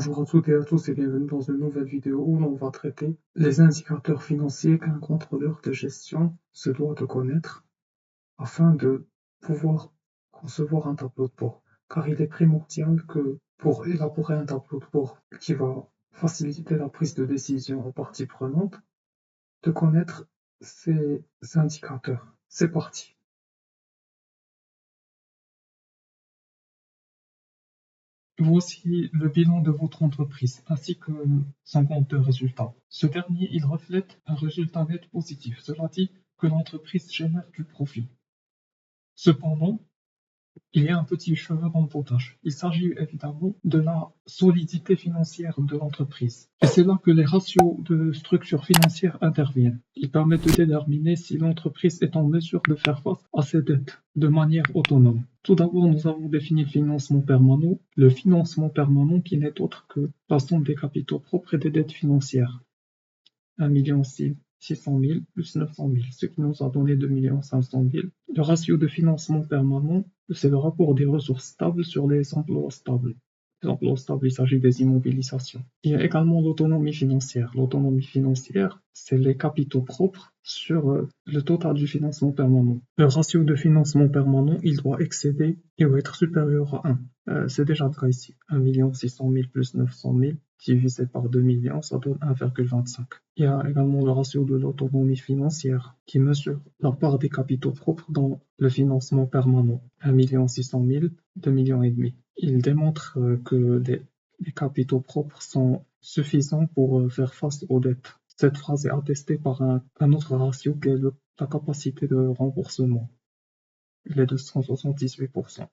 Bonjour à toutes et à tous et bienvenue dans une nouvelle vidéo où l'on va traiter les indicateurs financiers qu'un contrôleur de gestion se doit de connaître afin de pouvoir concevoir un tableau de bord. Car il est primordial que pour élaborer un tableau de bord qui va faciliter la prise de décision aux parties prenantes, de connaître ces indicateurs. C'est parti. Voici le bilan de votre entreprise ainsi que son compte de résultat. Ce dernier, il reflète un résultat net positif. Cela dit que l'entreprise génère du profit. Cependant, il y a un petit cheveu dans le potage. Il s'agit évidemment de la solidité financière de l'entreprise. Et c'est là que les ratios de structure financière interviennent. Ils permettent de déterminer si l'entreprise est en mesure de faire face à ses dettes de manière autonome. Tout d'abord, nous avons défini le financement permanent. Le financement permanent qui n'est autre que la somme des capitaux propres et des dettes financières. 1 600 000 plus 900 000, ce qui nous a donné 2 500 000. Le ratio de financement permanent, c'est le rapport des ressources stables sur les emplois stables. Les emplois stables, il s'agit des immobilisations. Il y a également l'autonomie financière. L'autonomie financière, c'est les capitaux propres sur le total du financement permanent. Le ratio de financement permanent, il doit excéder, il doit être supérieur à 1. C'est déjà le cas ici. 1 600 000 plus 900 000 divisé par 2 millions, ça donne 1,25. Il y a également le ratio de l'autonomie financière qui mesure la part des capitaux propres dans le financement permanent. 1 600 000, 2,5 millions. Il démontre que les capitaux propres sont suffisants pour faire face aux dettes. Cette phrase est attestée par un autre ratio qui est la capacité de remboursement. Il est de 178%.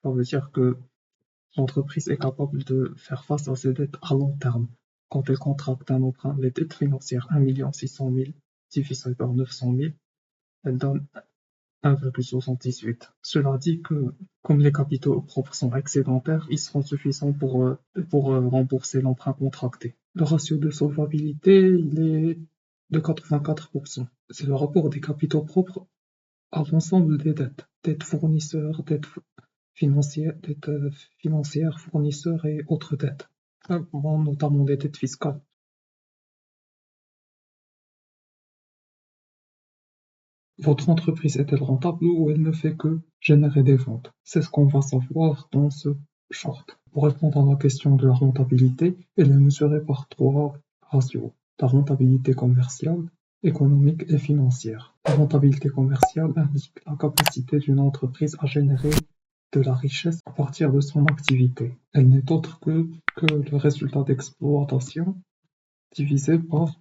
Ça veut dire que l'entreprise est capable de faire face à ses dettes à long terme. Quand elle contracte un emprunt, les dettes financières 1 600 000 divisé par 900 000, elle donne 1,78. Cela dit que, comme les capitaux propres sont excédentaires, ils seront suffisants pour rembourser l'emprunt contracté. Le ratio de solvabilité, il est de 84%. C'est le rapport des capitaux propres à l'ensemble des dettes. Dettes fournisseurs, dettes financières, fournisseurs et autres dettes, notamment des dettes fiscales. Votre entreprise est-elle rentable ou elle ne fait que générer des ventes? C'est ce qu'on va savoir dans ce short. Pour répondre à la question de la rentabilité, elle est mesurée par 3 ratios. La rentabilité commerciale, économique et financière. La rentabilité commerciale indique la capacité d'une entreprise à générer de la richesse à partir de son activité. Elle n'est autre que le résultat d'exploitation divisé par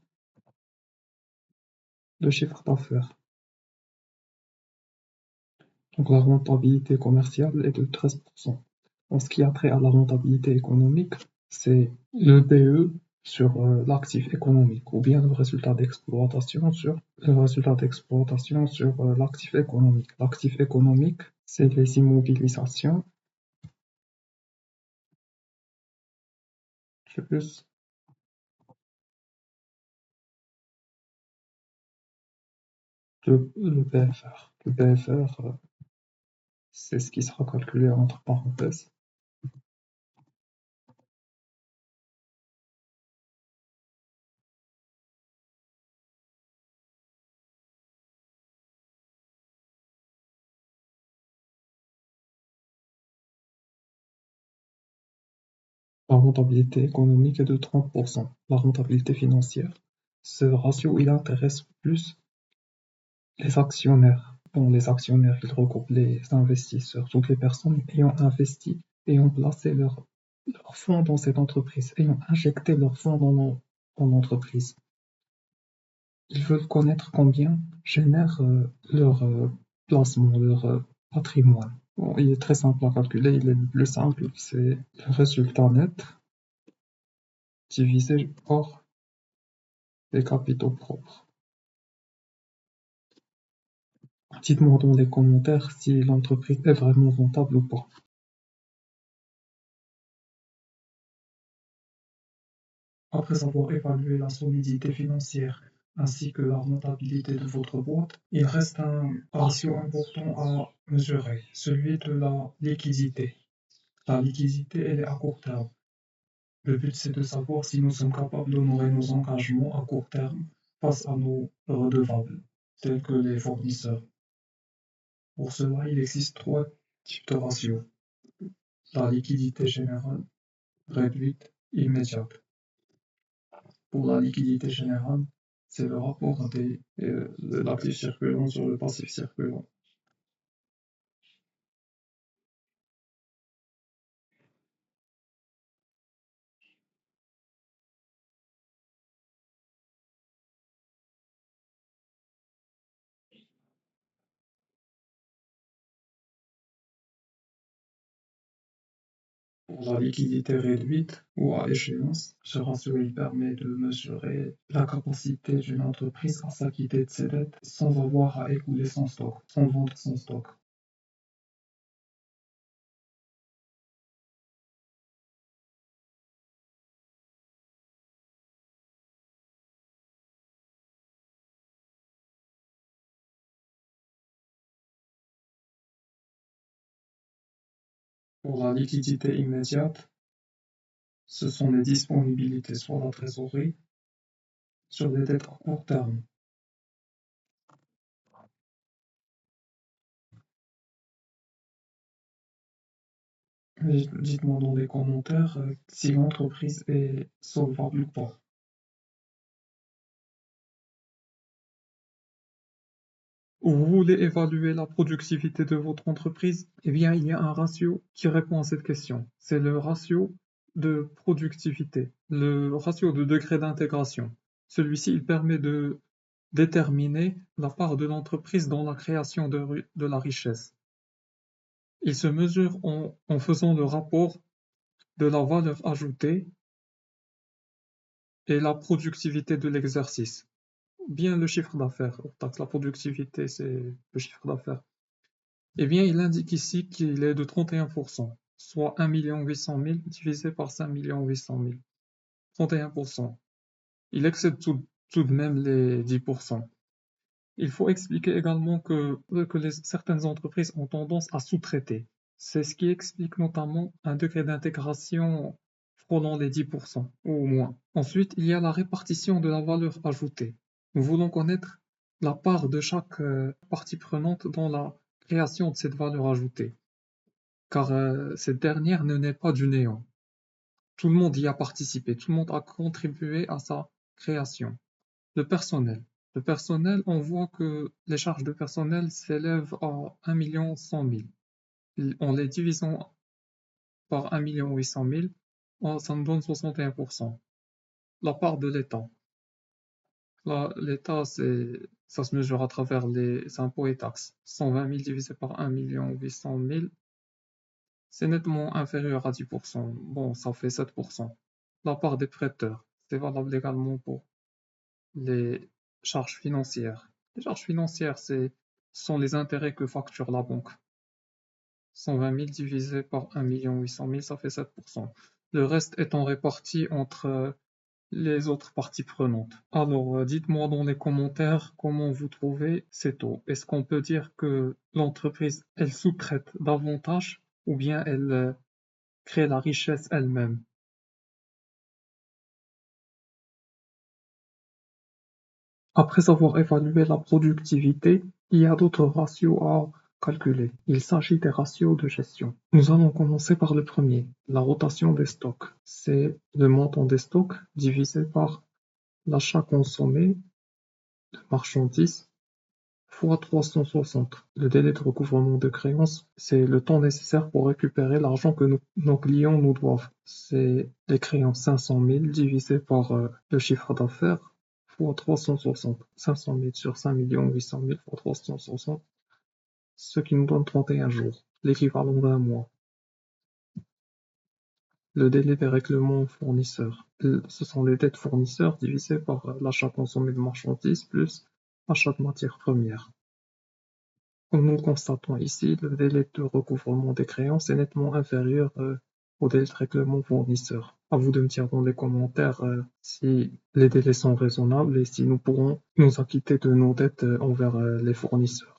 le chiffre d'affaires. Donc la rentabilité commerciale est de 13%. En ce qui a trait à la rentabilité économique, c'est le BE sur l'actif économique ou bien le résultat d'exploitation sur l'actif économique. L'actif économique, c'est les immobilisations plus le BFR. Le BFR, c'est ce qui sera calculé entre parenthèses. La rentabilité économique est de 30%. La rentabilité financière, ce ratio, il intéresse plus les actionnaires. Bon, les actionnaires, ils regroupent les investisseurs, toutes les personnes ayant investi, ayant placé leurs fonds dans cette entreprise, ayant injecté leurs fonds dans l'entreprise. Ils veulent connaître combien génère leur placement, leur patrimoine. Bon, il est très simple à calculer, il est le plus simple, c'est le résultat net divisé par les capitaux propres. Dites-moi dans les commentaires si l'entreprise est vraiment rentable ou pas. Après avoir évalué la solidité financière ainsi que la rentabilité de votre boîte, il reste un ratio important à mesurer, celui de la liquidité. La liquidité, elle est à court terme. Le but, c'est de savoir si nous sommes capables d'honorer nos engagements à court terme face à nos redevables, tels que les fournisseurs. Pour cela, il existe trois types de ratios. La liquidité générale, réduite, immédiate. Pour la liquidité générale, c'est le rapport de l'actif circulant sur le passif circulant. Pour la liquidité réduite ou à échéance, ce ratio il permet de mesurer la capacité d'une entreprise à s'acquitter de ses dettes sans avoir à écouler son stock, sans vendre son stock. Pour la liquidité immédiate, ce sont les disponibilités, soit la trésorerie, sur des dettes à court terme. Dites-moi dans les commentaires si l'entreprise est solvable ou pas. Vous voulez évaluer la productivité de votre entreprise? Eh bien, il y a un ratio qui répond à cette question. C'est le ratio de productivité, le ratio de degré d'intégration. Celui-ci, il permet de déterminer la part de l'entreprise dans la création de la richesse. Il se mesure en faisant le rapport de la valeur ajoutée et la productivité de l'exercice. Bien le chiffre d'affaires. Donc, la productivité, c'est le chiffre d'affaires. Eh bien, il indique ici qu'il est de 31%, soit 1 800 000 divisé par 5 800 000. 31%. Il excède tout de même les 10%. Il faut expliquer également que certaines entreprises ont tendance à sous-traiter. C'est ce qui explique notamment un degré d'intégration frôlant les 10% ou moins. Ensuite, il y a la répartition de la valeur ajoutée. Nous voulons connaître la part de chaque partie prenante dans la création de cette valeur ajoutée, car cette dernière ne naît pas du néant. Tout le monde y a participé, tout le monde a contribué à sa création. Le personnel. Le personnel, on voit que les charges de personnel s'élèvent à 1 100 000. En les divisant par 1 800 000, ça nous donne 61%. La part de l'État. L'État, ça se mesure à travers les impôts et taxes. 120 000 divisé par 1 800 000, c'est nettement inférieur à 10%. Bon, ça fait 7%. La part des prêteurs, c'est valable également pour les charges financières. Les charges financières, ce sont les intérêts que facture la banque. 120 000 divisé par 1 800 000, ça fait 7%. Le reste étant réparti entre les autres parties prenantes. Alors, dites-moi dans les commentaires comment vous trouvez ces taux. Est-ce qu'on peut dire que l'entreprise, elle sous-traite davantage ou bien elle crée la richesse elle-même? Après avoir évalué la productivité, il y a d'autres ratios à calculer. Il s'agit des ratios de gestion. Nous allons commencer par le premier, la rotation des stocks. C'est le montant des stocks divisé par l'achat consommé de marchandises fois 360. Le délai de recouvrement de créances, c'est le temps nécessaire pour récupérer l'argent que nos clients nous doivent. C'est les créances 500 000 divisé par le chiffre d'affaires fois 360. 500 000 sur 5 800 000 fois 360, ce qui nous donne 31 jours, l'équivalent d'un mois. Le délai des règlements fournisseurs. Ce sont les dettes fournisseurs divisées par l'achat consommé de marchandises plus l'achat de matières premières. Comme nous le constatons ici, le délai de recouvrement des créances est nettement inférieur au délai de règlement fournisseur. À vous de me dire dans les commentaires si les délais sont raisonnables et si nous pourrons nous acquitter de nos dettes envers les fournisseurs.